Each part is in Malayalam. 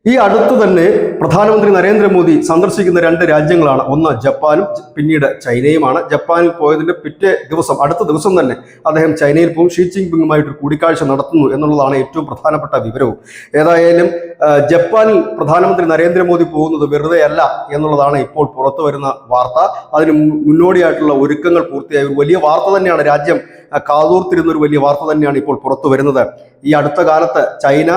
ഈ അടുത്ത് തന്നെ പ്രധാനമന്ത്രി നരേന്ദ്രമോദി സന്ദർശിക്കുന്ന രണ്ട് രാജ്യങ്ങളാണ്. ഒന്ന് ജപ്പാനും പിന്നീട് ചൈനയുമാണ്. ജപ്പാനിൽ പോയതിന്റെ പിറ്റേ ദിവസം, അടുത്ത ദിവസം തന്നെ അദ്ദേഹം ചൈനയിൽ പോകും. ഷീ ജിൻപിങ്ങുമായിട്ട് കൂടിക്കാഴ്ച നടത്തുന്നു എന്നുള്ളതാണ് ഏറ്റവും പ്രധാനപ്പെട്ട വിവരവും. ഏതായാലും ജപ്പാനിൽ പ്രധാനമന്ത്രി നരേന്ദ്രമോദി പോകുന്നത് വെറുതെ അല്ല എന്നുള്ളതാണ് ഇപ്പോൾ പുറത്തു വരുന്ന വാർത്ത. അതിന് മുന്നോടിയായിട്ടുള്ള ഒരുക്കങ്ങൾ പൂർത്തിയായ ഒരു വലിയ വാർത്ത തന്നെയാണ്. രാജ്യം കാതോർത്തിരുന്ന ഒരു വലിയ വാർത്ത തന്നെയാണ് ഇപ്പോൾ പുറത്തു വരുന്നത്. ഈ അടുത്ത കാലത്ത് ചൈന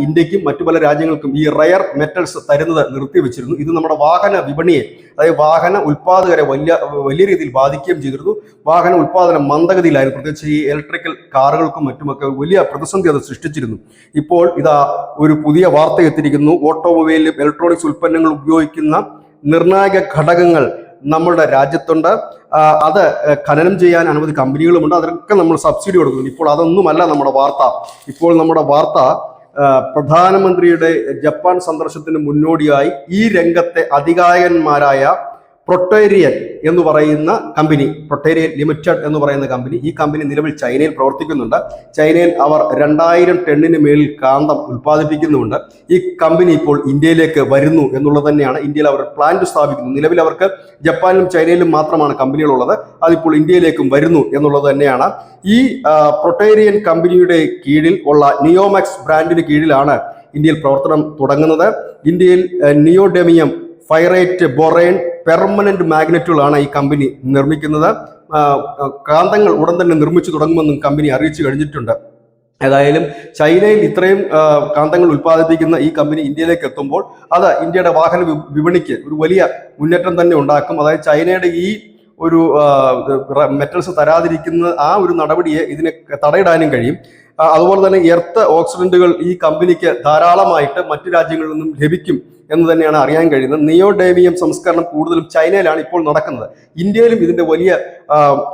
ഇന്ത്യക്കും മറ്റു പല രാജ്യങ്ങൾക്കും ഈ റയർ മെറ്റൽസ് തരുന്നത് നിർത്തിവെച്ചിരുന്നു. ഇത് നമ്മുടെ വാഹന വിപണിയെ, അതായത് വാഹന ഉൽപ്പാദകരെ വലിയ രീതിയിൽ ബാധിക്കുകയും ചെയ്തിരുന്നു. വാഹന ഉൽപ്പാദനം മന്ദഗതിയിലായിരുന്നു. പ്രത്യേകിച്ച് ഈ ഇലക്ട്രിക്കൽ കാറുകൾക്കും മറ്റുമൊക്കെ വലിയ പ്രതിസന്ധി അത് സൃഷ്ടിച്ചിരുന്നു. ഇപ്പോൾ ഇതാ ഒരു പുതിയ വാർത്ത എത്തിയിരിക്കുന്നു. ഓട്ടോമൊബൈലിലും ഇലക്ട്രോണിക്സ് ഉൽപ്പന്നങ്ങൾ ഉപയോഗിക്കുന്ന നിർണായക ഘടകങ്ങൾ നമ്മുടെ രാജ്യത്തുണ്ട്. അത് ഖനനം ചെയ്യാൻ അനവധി കമ്പനികളുമുണ്ട്. അതിനൊക്കെ നമ്മൾ സബ്സിഡി കൊടുക്കുന്നു. ഇപ്പോൾ അതൊന്നുമല്ല നമ്മുടെ വാർത്ത. ഇപ്പോൾ നമ്മുടെ വാർത്ത പ്രധാനമന്ത്രിയുടെ ജപ്പാൻ സന്ദർശനത്തിന് മുന്നോടിയായി ഈ രംഗത്തെ അധികായന്മാരായ പ്രൊട്ടേരിയൻ എന്ന് പറയുന്ന കമ്പനി, പ്രൊട്ടേരിയൻ ലിമിറ്റഡ് എന്ന് പറയുന്ന കമ്പനി, ഈ കമ്പനി നിലവിൽ ചൈനയിൽ പ്രവർത്തിക്കുന്നുണ്ട്. ചൈനയിൽ അവർ 2000 ടണ്ണിന് മേളിൽ കാന്തം ഉൽപ്പാദിപ്പിക്കുന്നുമുണ്ട്. ഈ കമ്പനി ഇപ്പോൾ ഇന്ത്യയിലേക്ക് വരുന്നു എന്നുള്ളത് തന്നെയാണ്. ഇന്ത്യയിൽ അവർ പ്ലാന്റ് സ്ഥാപിക്കുന്നു. നിലവിൽ അവർക്ക് ജപ്പാനിലും ചൈനയിലും മാത്രമാണ് കമ്പനികളുള്ളത്. അതിപ്പോൾ ഇന്ത്യയിലേക്കും വരുന്നു എന്നുള്ളത് തന്നെയാണ്. ഈ പ്രൊട്ടേരിയൻ കമ്പനിയുടെ കീഴിൽ ഉള്ള നിയോമാക്സ് ബ്രാൻഡിന് കീഴിലാണ് ഇന്ത്യയിൽ പ്രവർത്തനം തുടങ്ങുന്നത്. ഇന്ത്യയിൽ നിയോഡെമിയം, ഫൈറേറ്റ്, ബൊറൈൻ, പെർമനന്റ് മാഗ്നറ്റുകളാണ് ഈ കമ്പനി നിർമ്മിക്കുന്നത്. കാന്തങ്ങൾ ഉടൻ തന്നെ നിർമ്മിച്ചു തുടങ്ങുമെന്നും കമ്പനി അറിയിച്ചു കഴിഞ്ഞിട്ടുണ്ട്. ഏതായാലും ചൈനയിൽ ഇത്രയും കാന്തങ്ങൾ ഉൽപ്പാദിപ്പിക്കുന്ന ഈ കമ്പനി ഇന്ത്യയിലേക്ക് എത്തുമ്പോൾ അത് ഇന്ത്യയുടെ വാഹന വിപണിക്ക് ഒരു വലിയ മുന്നേറ്റം തന്നെ ഉണ്ടാക്കും. അതായത് ചൈനയുടെ ഈ ഒരു മെറ്റൽസ് തരാതിരിക്കുന്ന ആ ഒരു നടപടിയെ ഇതിനെ തടയിടാനും കഴിയും. അതുപോലെ തന്നെ എർത്ത് ഓക്സിഡന്റുകൾ ഈ കമ്പനിക്ക് ധാരാളമായിട്ട് മറ്റു രാജ്യങ്ങളിൽ നിന്നും ലഭിക്കും എന്ന് തന്നെയാണ് അറിയാൻ കഴിയുന്നത്. നിയോഡേമിയം സംസ്കരണം കൂടുതലും ചൈനയിലാണ് ഇപ്പോൾ നടക്കുന്നത്. ഇന്ത്യയിലും ഇതിന്റെ വലിയ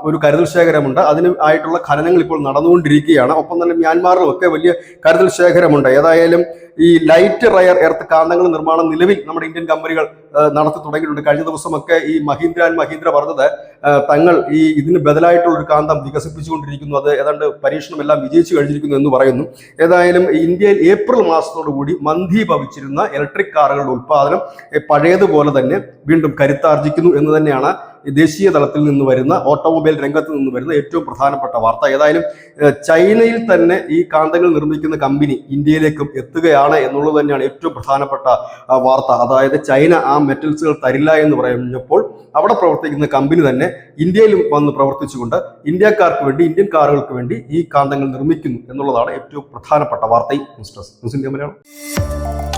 ഒരു കരുതൽ ശേഖരമുണ്ട്. അതിന് ആയിട്ടുള്ള ഖനനങ്ങൾ ഇപ്പോൾ നടന്നുകൊണ്ടിരിക്കുകയാണ്. ഒപ്പം തന്നെ മ്യാൻമാറിലും ഒക്കെ വലിയ കരുതൽ ശേഖരമുണ്ട്. ഏതായാലും ഈ ലൈറ്റ് റയർ എർത്ത് കാന്തങ്ങൾ നിർമ്മാണം നിലവിൽ നമ്മുടെ ഇന്ത്യൻ കമ്പനികൾ നടത്തി തുടങ്ങിയിട്ടുണ്ട്. കഴിഞ്ഞ ദിവസമൊക്കെ ഈ മഹീന്ദ്ര പറഞ്ഞത് തങ്ങൾ ഇതിന് ബദലായിട്ടുള്ള ഒരു കാന്തം വികസിപ്പിച്ചുകൊണ്ടിരിക്കുന്നു, അത് ഏതാണ്ട് പരീക്ഷണമെല്ലാം വിജയിച്ചു കഴിഞ്ഞിരിക്കുന്നു എന്ന് പറയുന്നു. ഏതായാലും ഇന്ത്യയിൽ ഏപ്രിൽ മാസത്തോടുകൂടി മന്ദീഭവിച്ചിരുന്ന ഇലക്ട്രിക് കാറുകളുടെ ഉൽപ്പാദനം പഴയതുപോലെ തന്നെ വീണ്ടും കരുത്താർജിക്കുന്നു എന്ന് തന്നെയാണ് ദേശീയ തലത്തിൽ നിന്ന് വരുന്ന, ഓട്ടോമൊബൈൽ രംഗത്ത് നിന്ന് വരുന്ന ഏറ്റവും പ്രധാനപ്പെട്ട വാർത്ത. ഏതായാലും ചൈനയിൽ തന്നെ ഈ കാന്തങ്ങൾ നിർമ്മിക്കുന്ന കമ്പനി ഇന്ത്യയിലേക്കും എത്തുകയാണ് എന്നുള്ളത് തന്നെയാണ് ഏറ്റവും പ്രധാനപ്പെട്ട വാർത്ത. അതായത് ചൈന ആ മെറ്റൽസുകൾ തരില്ല എന്ന് പറഞ്ഞപ്പോൾ അവിടെ പ്രവർത്തിക്കുന്ന കമ്പനി തന്നെ ഇന്ത്യയിലും വന്ന് പ്രവർത്തിച്ചുകൊണ്ട് ഇന്ത്യക്കാർക്ക് വേണ്ടി, ഇന്ത്യൻ കാറുകൾക്ക് വേണ്ടി ഈ കാന്തങ്ങൾ നിർമ്മിക്കുന്നു എന്നുള്ളതാണ് ഏറ്റവും പ്രധാനപ്പെട്ട വാർത്ത. News desk, news India Malayalam.